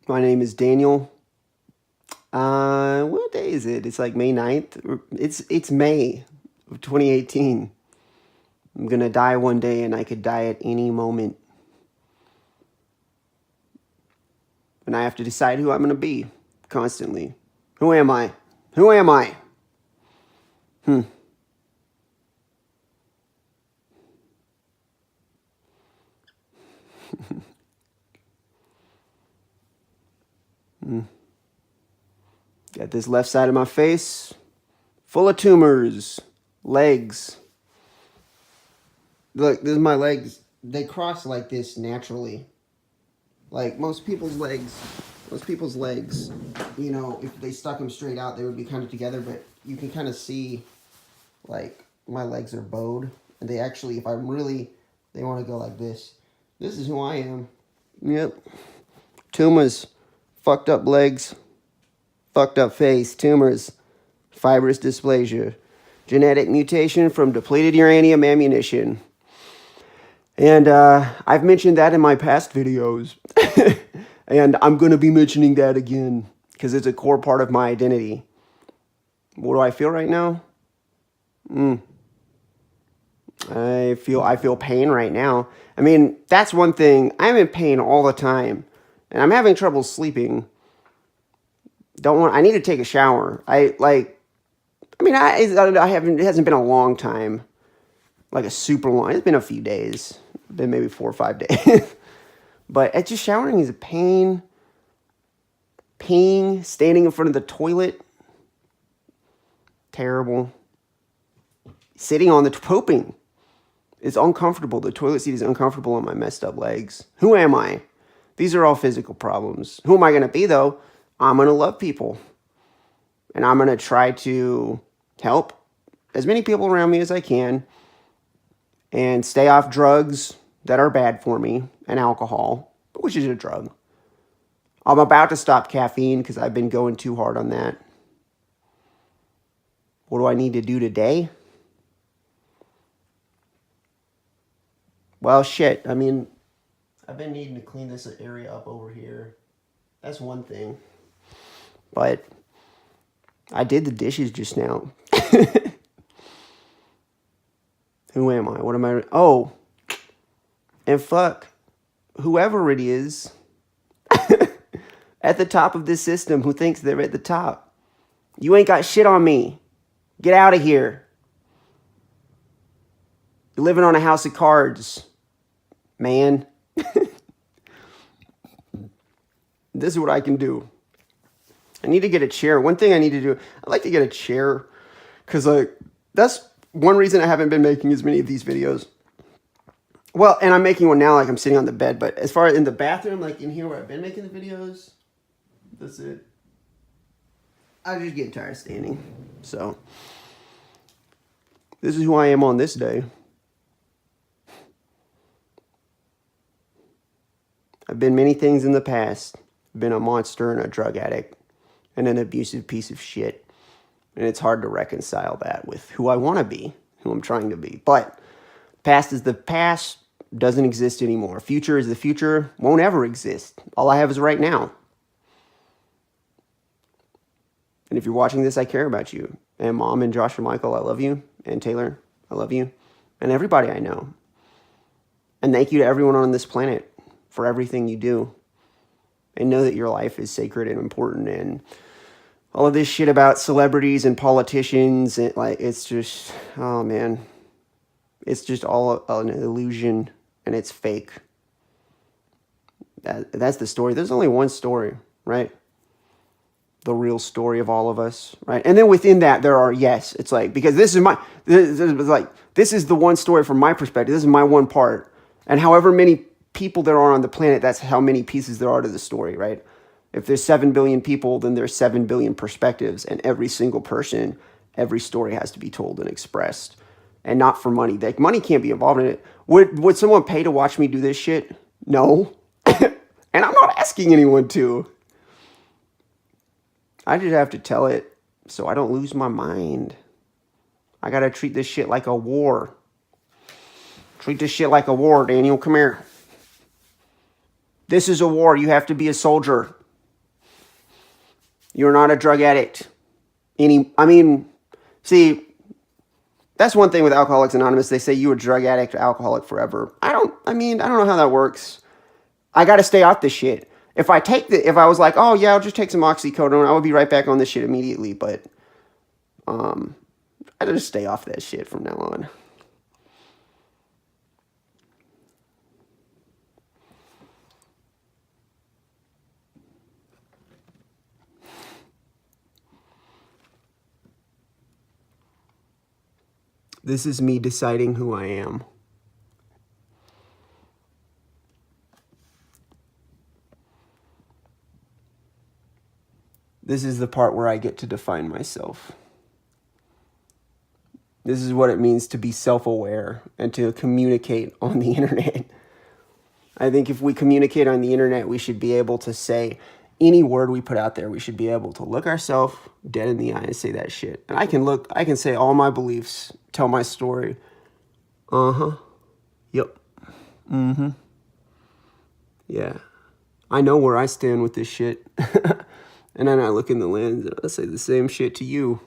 My name is Daniel. What day is it? It's like May 9th. It's May of 2018. I'm gonna die one day and I could die at any moment. And I have to decide who I'm gonna be constantly. Who am I? Who am I? Hmm. Got this left side of my face full of tumors. Legs. Look, this is my legs. They cross like this naturally. Like most people's legs, if they stuck them straight out, they would be kind of together. But you can kind of see, like, my legs are bowed, and they actually, if I'm really, they want to go like this. This is who I am. Yep. Tumors, fucked up legs, fucked up face, tumors, fibrous dysplasia, genetic mutation from depleted uranium ammunition. And I've mentioned that in my past videos. And I'm going to be mentioning that again because it's a core part of my identity. What do I feel right now? I feel pain right now. I mean, that's one thing. I'm in pain all the time, and I'm having trouble sleeping. I need to take a shower. I haven't. It hasn't been a long time, like a super long. It's been a few days. Been maybe 4 or 5 days. But it's just showering is a pain. Peeing, standing in front of the toilet, terrible. Sitting on the pooping, it's uncomfortable. The toilet seat is uncomfortable on my messed up legs. Who am I? These are all physical problems. Who am I going to be, though? I'm going to love people. And I'm going to try to help as many people around me as I can and stay off drugs that are bad for me and alcohol, which is a drug. I'm about to stop caffeine because I've been going too hard on that. What do I need to do today? Well, shit. I mean, I've been needing to clean this area up over here. That's one thing. But I did the dishes just now. Who am I? What am I? Oh, and fuck whoever it is at the top of this system who thinks they're at the top. You ain't got shit on me. Get out of here. You're living on a house of cards, man. This is what I can do. I need to get a chair. One thing I need to do, I'd like to get a chair because that's one reason I haven't been making as many of these videos. Well, and I'm making one now like I'm sitting on the bed, but as far as in the bathroom, like in here where I've been making the videos, that's it. I just get tired of standing. So, this is who I am on this day. I've been many things in the past. I've been a monster and a drug addict and an abusive piece of shit. And it's hard to reconcile that with who I want to be, who I'm trying to be. But past is the past, doesn't exist anymore. Future is the future, won't ever exist. All I have is right now. And if you're watching this, I care about you. And Mom and Josh and Michael, I love you. And Taylor, I love you. And everybody I know. And thank you to everyone on this planet for everything you do. And know that your life is sacred and important. And all of this shit about celebrities and politicians, it's just, oh man. It's just all an illusion, and it's fake. That's the story. There's only one story, right? The real story of all of us, right? And then within that, there are, yes, it's like, because this is the one story from my perspective. This is my one part. And however many people there are on the planet, that's how many pieces there are to the story, right? If there's 7 billion people, then there's 7 billion perspectives, and every single person, every story has to be told and expressed. And not for money. Like, money can't be involved in it. Would someone pay to watch me do this shit? No. And I'm not asking anyone to. I just have to tell it so I don't lose my mind. I gotta treat this shit like a war. Treat this shit like a war, Daniel. Come here. This is a war. You have to be a soldier. You're not a drug addict. I mean, see, that's one thing with Alcoholics Anonymous. They say you a drug addict or alcoholic forever. I don't know how that works. I got to stay off this shit. If I was like, oh yeah, I'll just take some oxycodone, I would be right back on this shit immediately. But I just stay off that shit from now on. This is me deciding who I am. This is the part where I get to define myself. This is what it means to be self-aware and to communicate on the internet. I think if we communicate on the internet, we should be able to say any word we put out there. We should be able to look ourselves dead in the eye and say that shit. And I can say all my beliefs, tell my story. Yep. Yeah. I know where I stand with this shit. And then I look in the lens and I say the same shit to you.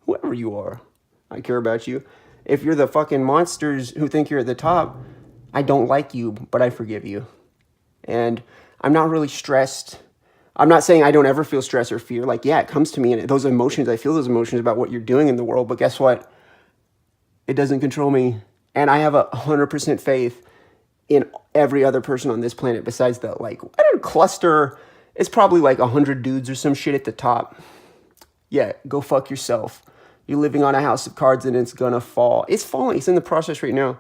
Whoever you are. I care about you. If you're the fucking monsters who think you're at the top, I don't like you, but I forgive you. And I'm not really stressed. I'm not saying I don't ever feel stress or fear. Like, yeah, it comes to me, and those emotions, I feel those emotions about what you're doing in the world. But guess what? It doesn't control me. And I have 100% faith in every other person on this planet besides the, like, I don't know, cluster. It's probably like 100 dudes or some shit at the top. Yeah, go fuck yourself. You're living on a house of cards and it's gonna fall. It's falling. It's in the process right now.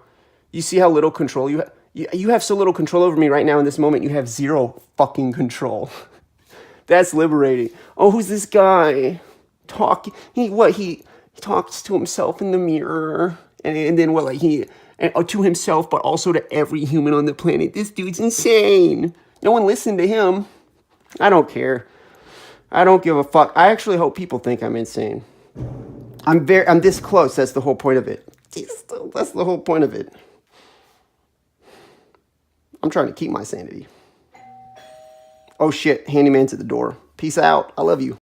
You see how little control you have? You have so little control over me right now in this moment. You have zero fucking control. That's liberating. Oh, who's this guy? He talks to himself in the mirror. And then what, like to himself, but also to every human on the planet. This dude's insane. No one listened to him. I don't care. I don't give a fuck. I actually hope people think I'm insane. I'm this close. That's the whole point of it. That's the whole point of it. I'm trying to keep my sanity. Oh shit, handyman's at the door. Peace out. I love you.